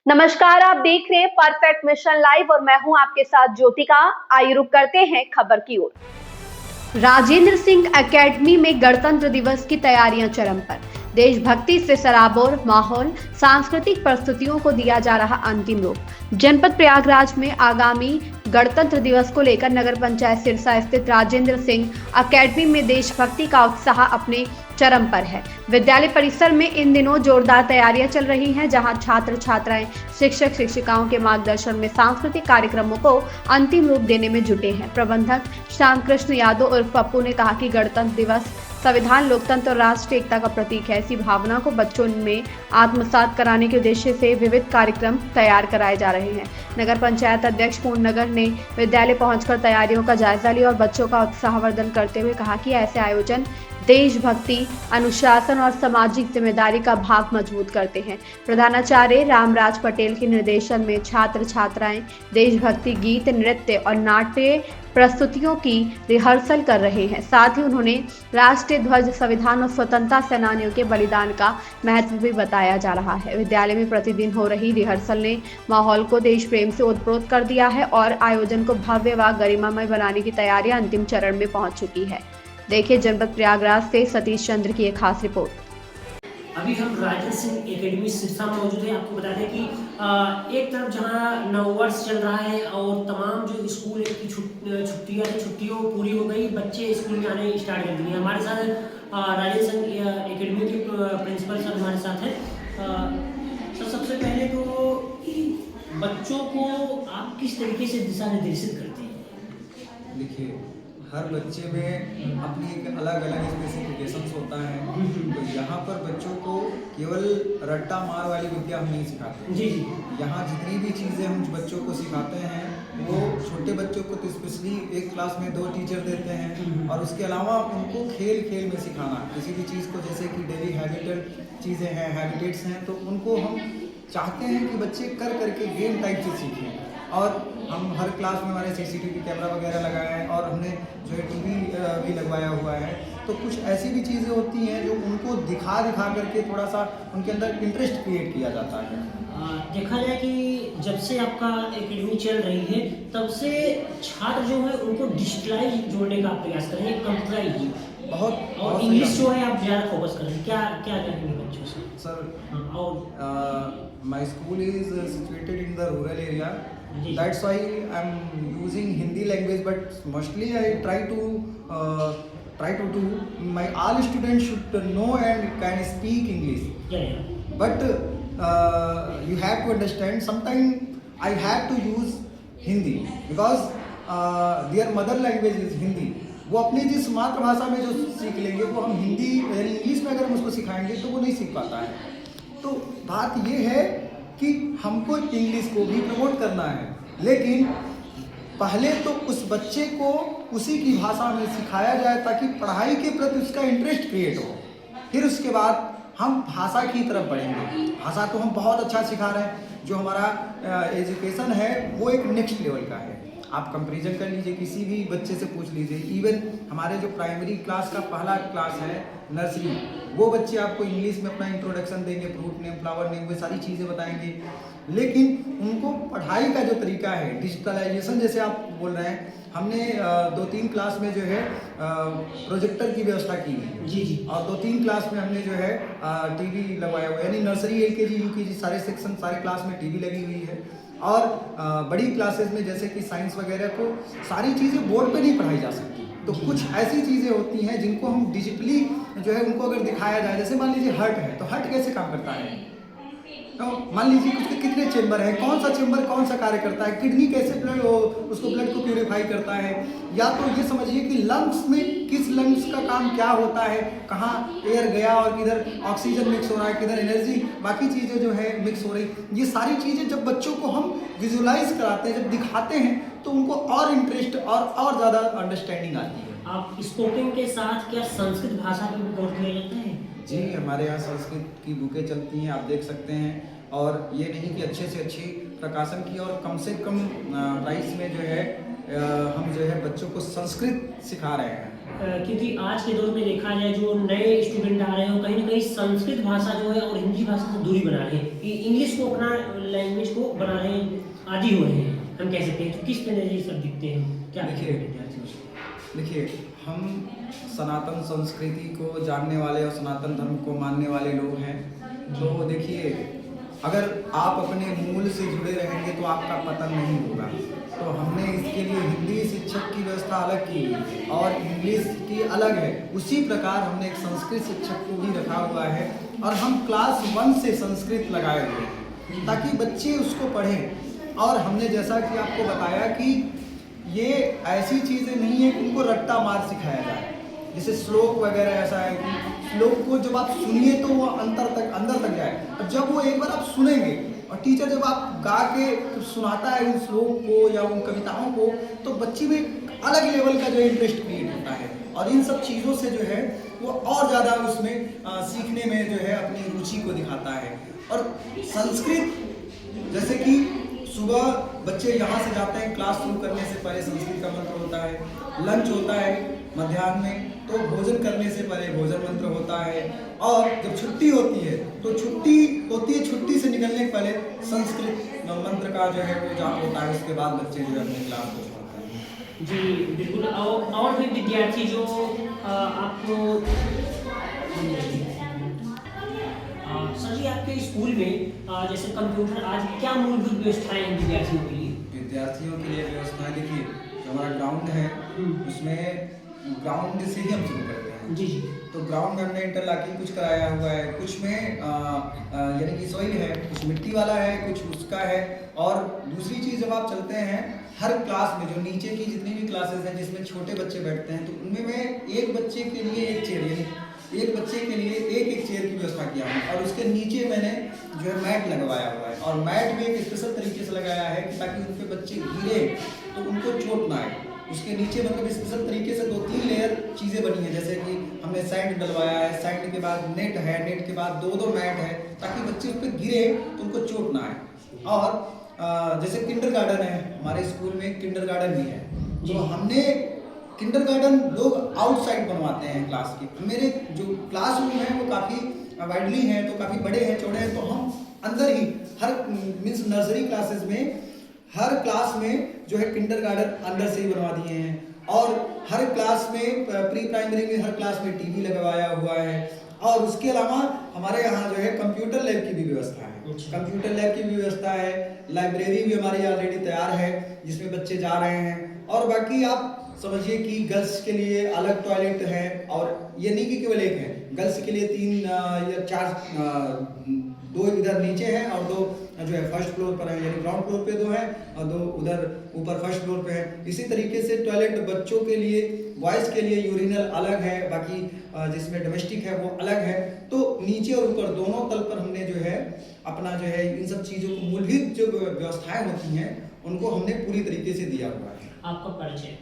नमस्कार, आप देख रहे हैं परफेक्ट मिशन लाइव और मैं हूं आपके साथ ज्योतिका। आइए रुक करते हैं खबर की ओर। राजेंद्र सिंह एकेडमी में गणतंत्र दिवस की तैयारियां चरम पर। देशभक्ति से सराबोर माहौल, सांस्कृतिक प्रस्तुतियों को दिया जा रहा अंतिम रूप। जनपद प्रयागराज में आगामी गणतंत्र दिवस को लेकर नगर पंचायत सिरसा स्थित राजेंद्र सिंह एकेडमी में देशभक्ति का उत्साह अपने चरम पर है। विद्यालय परिसर में इन दिनों जोरदार तैयारियां चल रही हैं, जहां छात्र छात्राएं शिक्षक शिक्षिकाओं के मार्गदर्शन में सांस्कृतिक कार्यक्रमों को अंतिम रूप देने में जुटे हैं। प्रबंधक श्याम कृष्ण यादव उर्फ पप्पू ने कहा कि गणतंत्र दिवस संविधान, लोकतंत्र और राष्ट्रीय एकता का प्रतीक है। इसी भावना को बच्चों में आत्मसात कराने के उद्देश्य से विविध कार्यक्रम तैयार कराए जा रहे हैं। नगर पंचायत अध्यक्ष पूर्णनगर ने विद्यालय पहुंचकर तैयारियों का जायजा लिया और बच्चों का उत्साहवर्धन करते हुए कहा कि ऐसे आयोजन देशभक्ति, अनुशासन और सामाजिक जिम्मेदारी का भाव मजबूत करते हैं। प्रधानाचार्य रामराज पटेल के निर्देशन में छात्र छात्राएं देशभक्ति गीत, नृत्य और नाट्य प्रस्तुतियों की रिहर्सल कर रहे हैं। साथ ही उन्होंने राष्ट्रीय ध्वज, संविधान और स्वतंत्रता सेनानियों के बलिदान का महत्व भी बताया जा रहा है। विद्यालय में प्रतिदिन हो रही रिहर्सल ने माहौल को देश प्रेम से ओतप्रोत कर दिया है और आयोजन को भव्य व गरिमामय बनाने की तैयारियां अंतिम चरण में पहुंच चुकी है। देखिए जनपद प्रयागराज से सतीश चंद्र की एक खास रिपोर्ट। अभी हम राजेंद्र सिंह एकेडमी सिरसा में मौजूद हैं। आपको बता दें कि एक तरफ जहां नववर्ष चल रहा है और तमाम जो स्कूल की छुट्टियों पूरी हो गई, बच्चे स्कूल में आने स्टार्ट कर दिए। हमारे साथ राजेंद्र सिंह एकेडमी के प्रिंसिपल सर हमारे साथ हैं। सर, सबसे पहले तो बच्चों को आप किस तरीके से दिशा निर्देशित करते हैं? देखिए, हर बच्चे में अपनी एक अलग अलग स्पेसिफिकेशंस होता है। तो यहाँ पर बच्चों को केवल रट्टा मार वाली विद्या हम नहीं सिखाते। जी। यहाँ जितनी भी चीज़ें हम बच्चों को सिखाते हैं वो छोटे बच्चों को तो स्पेशली एक क्लास में 2 टीचर देते हैं और उसके अलावा उनको खेल खेल में सिखाना किसी भी चीज़ को, जैसे कि डेली हैबिटेड चीज़ें हैं, हैबिटेट्स हैं, तो उनको हम चाहते हैं कि बच्चे कर करके गेम टाइप से सीखें। और हम हर क्लास में हमारे सीसीटीवी कैमरा वगैरह लगाए हैं और हमने जो है टीवी भी लगवाया हुआ है। तो कुछ ऐसी भी चीज़ें होती हैं जो उनको दिखा करके थोड़ा सा उनके अंदर इंटरेस्ट क्रिएट किया जाता है। देखा जाए कि जब से आपका एकेडमी चल रही है तब से छात्र जो है उनको डिजिटलाइज जोड़ने का प्रयास कर रहे हैं, कंप्यूटराइज बहुत और इंग्लिश जो है आप ज़्यादा फोकस कर रहे हैं। क्या क्या करेंगे बच्चों से? सर, और my school is situated in the rural area. That's why I'm using Hindi language, but mostly I try to do my all students should know and can speak English. yeah. But you have to understand, sometimes I have to use Hindi because their mother language is Hindi. वो अपनी जिस मातृभाषा में जो सीख लेंगे वो हम हिंदी यानी इंग्लिश में अगर हम उसको सिखाएंगे तो वो नहीं सीख पाता है। तो बात ये है कि हमको इंग्लिश को भी प्रमोट करना है, लेकिन पहले तो उस बच्चे को उसी की भाषा में सिखाया जाए ताकि पढ़ाई के प्रति उसका इंटरेस्ट क्रिएट हो। फिर उसके बाद हम भाषा की तरफ बढ़ेंगे। भाषा तो हम बहुत अच्छा सिखा रहे हैं, जो हमारा एजुकेशन है वो एक नेक्स्ट लेवल का है। आप कंपैरिजन कर लीजिए, किसी भी बच्चे से पूछ लीजिए, इवन हमारे जो प्राइमरी क्लास का पहला क्लास है नर्सरी, वो बच्चे आपको इंग्लिश में अपना इंट्रोडक्शन देंगे, फ्रूट नेम, फ्लावर नेम, वो सारी चीज़ें बताएंगे। लेकिन उनको पढ़ाई का जो तरीका है, डिजिटलाइजेशन जैसे आप बोल रहे हैं, हमने 2-3 क्लास में जो है प्रोजेक्टर की व्यवस्था की है। जी। और 2-3 क्लास में हमने जो है टीवी लगवाया हुआ है, यानी नर्सरी, LKG, UKG सारे सेक्शन, सारे क्लास में टीवी लगी हुई है। और बड़ी क्लासेस में जैसे कि साइंस वगैरह को सारी चीज़ें बोर्ड पे नहीं पढ़ाई जा सकती। तो कुछ ऐसी चीज़ें होती हैं जिनको हम डिजिटली जो है उनको अगर दिखाया जाए, जैसे मान लीजिए हार्ट है, तो हार्ट कैसे काम करता है, तो मान लीजिए उसके कितने चेंबर हैं, कौन सा चेंबर कौन सा कार्य करता है, किडनी कैसे उसको ब्लड को प्यूरिफाई करता है, या तो ये समझिए कि लंग्स में किस लंग्स का काम क्या होता है, कहाँ एयर गया और किधर ऑक्सीजन मिक्स हो रहा है, किधर एनर्जी बाकी चीज़ें जो है मिक्स हो रही। ये सारी चीज़ें जब बच्चों को हम विजुलाइज कराते हैं, जब दिखाते हैं, तो उनको और इंटरेस्ट और ज़्यादा अंडरस्टैंडिंग आती है। आप स्पोकन के साथ क्या संस्कृत भाषा पर भी गौर किया जाता है? जी, हमारे यहाँ संस्कृत की बुकें चलती हैं, आप देख सकते हैं। और ये नहीं कि अच्छे से अच्छी प्रकाशन की और कम से कम प्राइस में जो है हम जो है बच्चों को संस्कृत सिखा रहे हैं। क्योंकि आज के दौर में देखा जाए जो नए स्टूडेंट आ रहे हैं वो कहीं ना कहीं संस्कृत भाषा जो है और हिंदी भाषा से दूरी बना रहे हैं, इंग्लिश को अपना लैंग्वेज को बना रहे हैं, आदी हो रहे हैं हम कह सकते हैं। तो किस तरह ये सब दिखते हैं, क्या देखिए हम सनातन संस्कृति को जानने वाले और सनातन धर्म को मानने वाले लोग हैं। तो देखिए, अगर आप अपने मूल से जुड़े रहेंगे तो आपका पतन नहीं होगा। तो हमने इसके लिए हिंदी शिक्षक की व्यवस्था अलग की और इंग्लिश की अलग है। उसी प्रकार हमने एक संस्कृत शिक्षक को भी रखा हुआ है और हम क्लास 1 से संस्कृत लगाए हुए हैं ताकि बच्चे उसको पढ़ें। और हमने जैसा कि आपको बताया कि ये ऐसी चीज़ें नहीं है कि उनको रट्टा मार सिखाया जाए। जैसे श्लोक वगैरह ऐसा है कि श्लोक को जब आप सुनिए तो वो अंदर तक जाए, और जब वो एक बार आप सुनेंगे और टीचर जब आप गा के सुनाता है उन श्लोक को या उन कविताओं को, तो बच्चे में एक अलग लेवल का जो इंटरेस्ट क्रिएट होता है और इन सब चीज़ों से जो है वो और ज़्यादा उसमें सीखने में जो है अपनी रुचि को दिखाता है। और संस्कृत जैसे कि सुबह बच्चे यहाँ से जाते हैं, क्लास शुरू करने से पहले संस्कृत का मंत्र होता है, लंच होता है मध्याह्न में तो भोजन करने से पहले भोजन मंत्र होता है, और जब छुट्टी होती है तो छुट्टी से निकलने के पहले संस्कृत मंत्र का जो है वो जाप होता है। उसके बाद बच्चे जो है अपने क्लास को छोड़ते हैं। जी बिल्कुल। और भी विद्यार्थी जो आपको सर जी आपके स्कूल में जैसे कंप्यूटर आज क्या मूलभूत व्यवस्थाएं हैं विद्यार्थियों के लिए? विद्यार्थियों के लिए व्यवस्थाएं देखिए, जो हमारा ग्राउंड है उसमें ग्राउंड से ही हम शुरू करते हैं। जी। तो ग्राउंड में हमने इंटरलॉकिंग कुछ कराया हुआ है, कुछ में यानी कि सॉइल है, कुछ मिट्टी वाला है, कुछ उसका है। और दूसरी चीज़ जब आप चलते हैं हर क्लास में जो नीचे की जितनी भी क्लासेस हैं जिसमें छोटे बच्चे बैठते हैं तो उनमें मैं एक बच्चे के लिए एक चेयर यानी एक बच्चे के लिए एक चेयर की व्यवस्था किया हूँ। और उसके नीचे मैंने जो है मैट लगवाया हुआ है, और मैट भी एक स्पेशल तरीके से लगाया है कि ताकि उन पे बच्चे गिरे तो उनको चोट ना आए। उसके नीचे मतलब स्पेशल तरीके से 2-3 लेयर चीज़ें बनी हैं, जैसे कि हमने सैंड डलवाया है, सैंड के बाद नेट है, नेट के बाद 2-2 मैट है ताकि बच्चे उस पर गिरे तो उनको चोट ना आए। और जैसे किंडरगार्टन है, हमारे स्कूल में किंडरगार्टन भी है, तो हमने किंडरगार्टन लोग आउटसाइड बनवाते हैं क्लास के। मेरे जो क्लासरूम है वो काफ़ी वाइडली हैं, तो काफ़ी बड़े हैं, चौड़े हैं, तो हम अंदर ही हर मीन्स नर्सरी क्लासेस में हर क्लास में जो है किंडरगार्टन अंदर से ही बनवा दिए हैं। और हर क्लास में प्री प्राइमरी में हर क्लास में टीवी लगवाया हुआ है। और उसके अलावा हमारे यहाँ जो है कंप्यूटर लैब की भी व्यवस्था है। कंप्यूटर लैब की भी व्यवस्था है, लाइब्रेरी भी हमारी ऑलरेडी तैयार है जिसमें बच्चे जा रहे हैं। और बाकी आप समझिए कि गर्ल्स के लिए अलग टॉयलेट है, और ये नहीं कि केवल एक है, गर्ल्स के लिए 3 या 4 2 इधर नीचे हैं और 2 जो है फर्स्ट फ्लोर पर है, यानी ग्राउंड फ्लोर पे 2 हैं और 2 उधर ऊपर फर्स्ट फ्लोर पे है। इसी तरीके से टॉयलेट बच्चों के लिए, बॉयज़ के लिए यूरिनल अलग है, बाकी जिसमें डोमेस्टिक है वो अलग है। तो नीचे और ऊपर दोनों तल पर हमने जो है अपना जो है इन सब चीज़ों को मूलभूत जो व्यवस्थाएं होती हैं उनको हमने पूरी तरीके से दिया हुआ है। आपका परिचय?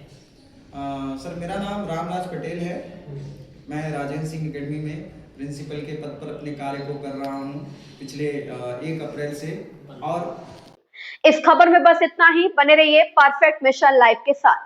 सर मेरा नाम रामराज पटेल है। मैं राजेंद्र सिंह एकेडमी में प्रिंसिपल के पद पर अपने कार्य को कर रहा हूँ पिछले 1 अप्रैल से। और इस खबर में बस इतना ही। बने रहिए परफेक्ट मिशन लाइव के साथ।